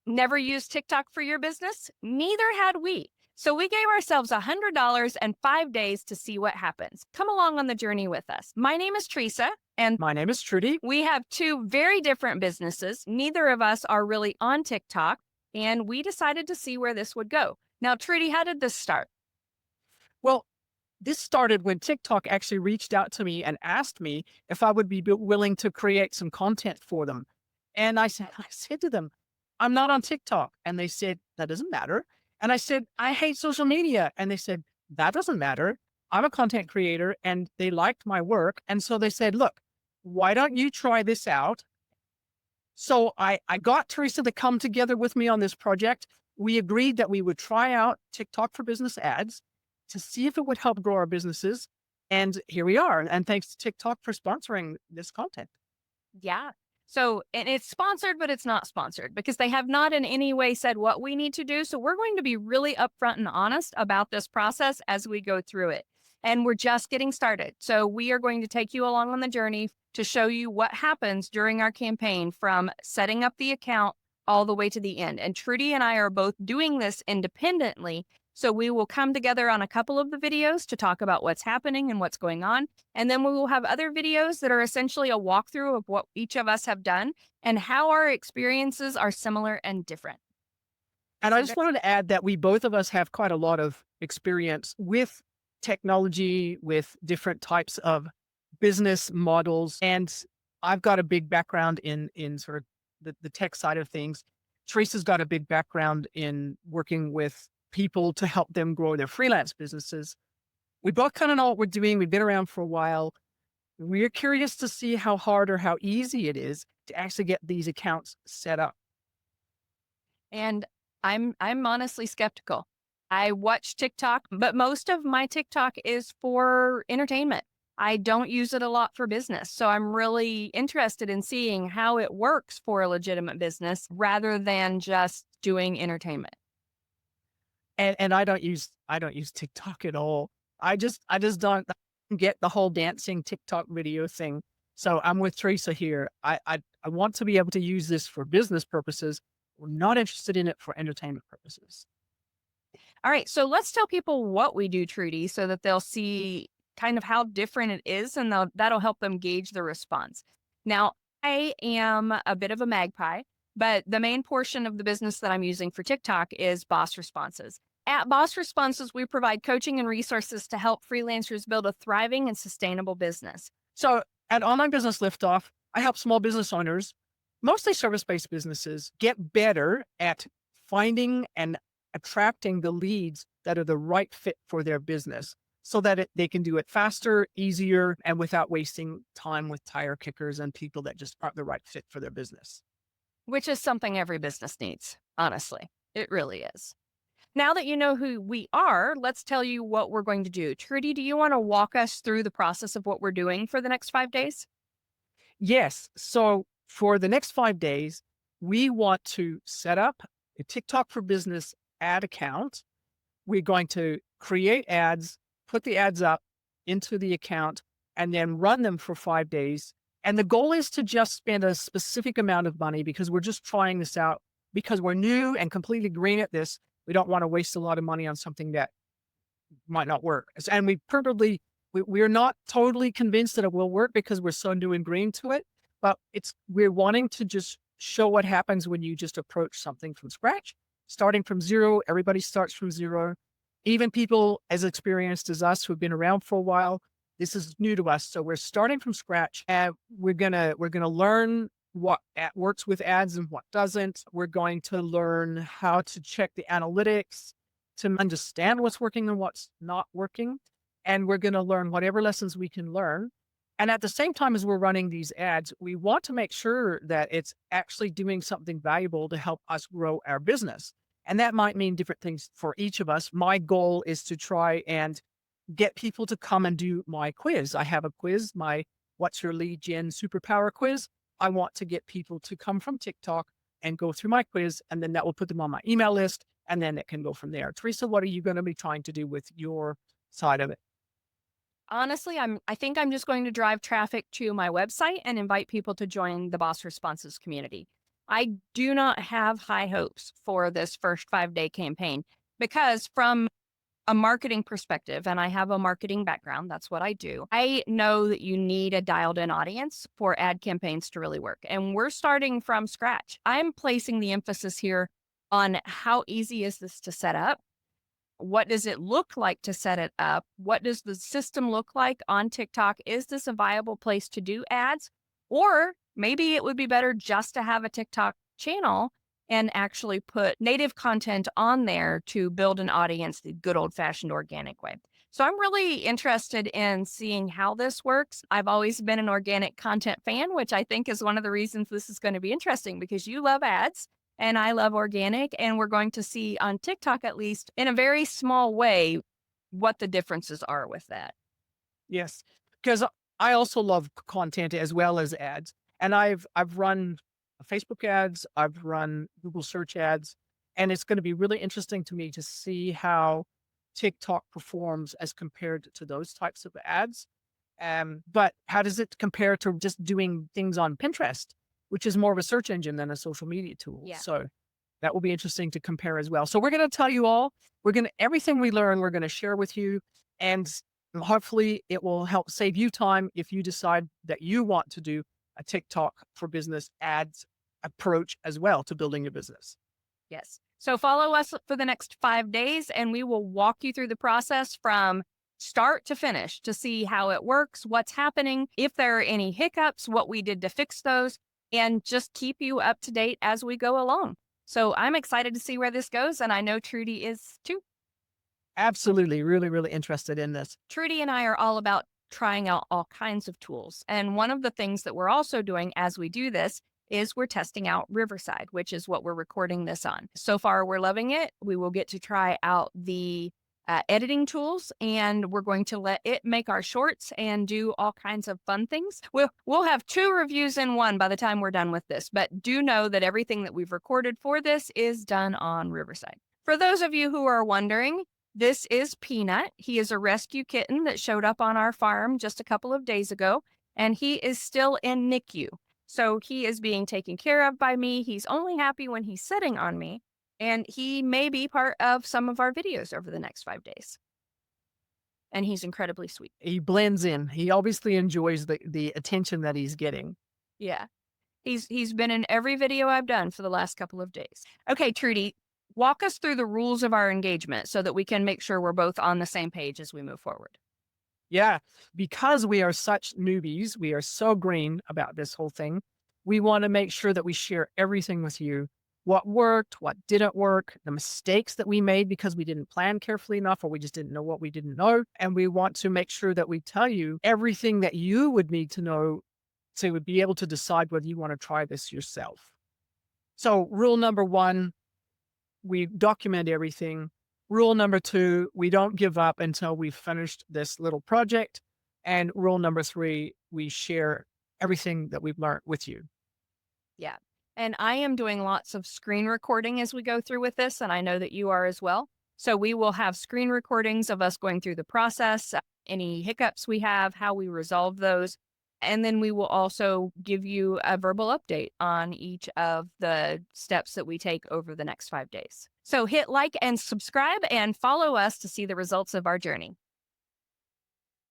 Never used TikTok for your business? Neither had we. So we gave ourselves $100 and 5 days to see what happens. Come along on the journey with us. My name is Treasa, and My name is Trudy. we have two very different businesses. Neither of us are really on TikTok, and we decided to see where this would go. Now, Trudy, how did this start? Well, this started when TikTok actually reached out to me and asked me if I would be willing to create some content for them. And I said to them, I'm not on TikTok. And they said, that doesn't matter. And I said, I hate social media. And they said, that doesn't matter. I'm a content creator and they liked my work. And so they said, look, why don't you try this out? So I got Treasa to come together with me on this project. We agreed that we would try out TikTok for business ads to see if it would help grow our businesses. And here we are. And thanks to TikTok for sponsoring this content. Yeah. So, and it's sponsored, but it's not sponsored because they have not in any way said what we need to do. So, we're going to be really upfront and honest about this process as we go through it. And we're just getting started. So, we are going to take you along on the journey to show you what happens during our campaign from setting up the account all the way to the end. And Trudy and I are both doing this independently. So, we will come together on a couple of the videos to talk about what's happening and what's going on. And then we will have other videos that are essentially a walkthrough of what each of us have done and how our experiences are similar and different. And I So just wanted to add that we both of us have quite a lot of experience with technology, with different types of business models. And I've got a big background in sort of the tech side of things. Teresa's got a big background in working with people to help them grow their freelance businesses. We both kind of know what we're doing. We've been around for a while. We're curious to see how hard or how easy it is to actually get these accounts set up. and I'm honestly skeptical. I watch TikTok, but most of my TikTok is for entertainment. I don't use it a lot for business. So I'm really interested in seeing how it works for a legitimate business rather than just doing entertainment. And I don't use TikTok at all. I just don't get the whole dancing TikTok video thing. So I'm with Teresa here. I want to be able to use this for business purposes. We're not interested in it for entertainment purposes. All right, so let's tell people what we do, Trudy, so that they'll see kind of how different it is and that'll help them gauge the response. Now, I am a bit of a magpie, but the main portion of the business that I'm using for TikTok is Boss Responses. At Boss Responses, we provide coaching and resources to help freelancers build a thriving and sustainable business. So at Online Business Liftoff, I help small business owners, mostly service-based businesses, get better at finding and attracting the leads that are the right fit for their business so that they can do it faster, easier, and without wasting time with tire kickers and people that just aren't the right fit for their business. Which is something every business needs, honestly. It really is. Now that you know who we are, let's tell you what we're going to do. Trudy, do you want to walk us through the process of what we're doing for the next 5 days? Yes. So for the next 5 days, we want to set up a TikTok for Business ad account. We're going to create ads, put the ads up into the account, and then run them for 5 days. And the goal is to just spend a specific amount of money because we're just trying this out because we're new and completely green at this. We don't want to waste a lot of money on something that might not work. And we're not totally convinced that it will work because we're so new and green to it, but we're wanting to just show what happens when you just approach something from scratch, starting from zero. Everybody starts from zero. Even people as experienced as us who've been around for a while, this is new to us. So we're starting from scratch and we're gonna learn what works with ads and what doesn't. We're going to learn how to check the analytics to understand what's working and what's not working. And we're going to learn whatever lessons we can learn. And at the same time as we're running these ads, we want to make sure that it's actually doing something valuable to help us grow our business. And that might mean different things for each of us. My goal is to try and get people to come and do my quiz. I have a quiz, my What's Your Lead Gen Superpower quiz. I want to get people to come from TikTok and go through my quiz, and then that will put them on my email list, and then it can go from there. Teresa, what are you going to be trying to do with your side of it? Honestly, I think I'm just going to drive traffic to my website and invite people to join the Boss Responses community. I do not have high hopes for this first 5-day campaign because, from a marketing perspective, and I have a marketing background, that's what I do. I know that you need a dialed in audience for ad campaigns to really work. And we're starting from scratch. I'm placing the emphasis here on how easy is this to set up? What does it look like to set it up? What does the system look like on TikTok? Is this a viable place to do ads? Or maybe it would be better just to have a TikTok channel and actually put native content on there to build an audience the good old fashioned organic way. So I'm really interested in seeing how this works. I've always been an organic content fan, which I think is one of the reasons this is going to be interesting because you love ads and I love organic. And we're going to see on TikTok, at least in a very small way, what the differences are with that. Yes, because I also love content as well as ads, and I've run Facebook ads, I've run Google search ads, and it's going to be really interesting to me to see how TikTok performs as compared to those types of ads. But how does it compare to just doing things on Pinterest, which is more of a search engine than a social media tool? Yeah. So that will be interesting to compare as well. So we're going to tell you all, everything we learn, we're going to share with you, and hopefully it will help save you time if you decide that you want to do a TikTok for business ads approach as well to building your business. Yes. So follow us for the next 5 days and we will walk you through the process from start to finish to see how it works, what's happening, if there are any hiccups, what we did to fix those, and just keep you up to date as we go along. So I'm excited to see where this goes. And I know Trudy is too. Absolutely. Really, really interested in this. Trudy and I are all about trying out all kinds of tools. And one of the things that we're also doing as we do this is we're testing out Riverside, which is what we're recording this on. So far, we're loving it. We will get to try out the editing tools, and we're going to let it make our shorts and do all kinds of fun things. We'll have 2 reviews in one by the time we're done with this, but do know that everything that we've recorded for this is done on Riverside. For those of you who are wondering, this is Peanut. He is a rescue kitten that showed up on our farm just a couple of days ago, and he is still in NICU. So he is being taken care of by me. He's only happy when he's sitting on me, and he may be part of some of our videos over the next 5 days. And he's incredibly sweet. He blends in. He obviously enjoys the attention that he's getting. Yeah. He's been in every video I've done for the last couple of days. Okay, Trudy, walk us through the rules of our engagement so that we can make sure we're both on the same page as we move forward. Yeah, because we are such newbies, we are so green about this whole thing. We want to make sure that we share everything with you. What worked, what didn't work, the mistakes that we made because we didn't plan carefully enough or we just didn't know what we didn't know. And we want to make sure that we tell you everything that you would need to know to be able to decide whether you want to try this yourself. So, rule number 1, we document everything. Rule number 2, we don't give up until we've finished this little project. And rule number 3, we share everything that we've learned with you. Yeah. And I am doing lots of screen recording as we go through with this, and I know that you are as well. So we will have screen recordings of us going through the process, any hiccups we have, how we resolve those. And then we will also give you a verbal update on each of the steps that we take over the next 5 days. So hit like and subscribe and follow us to see the results of our journey.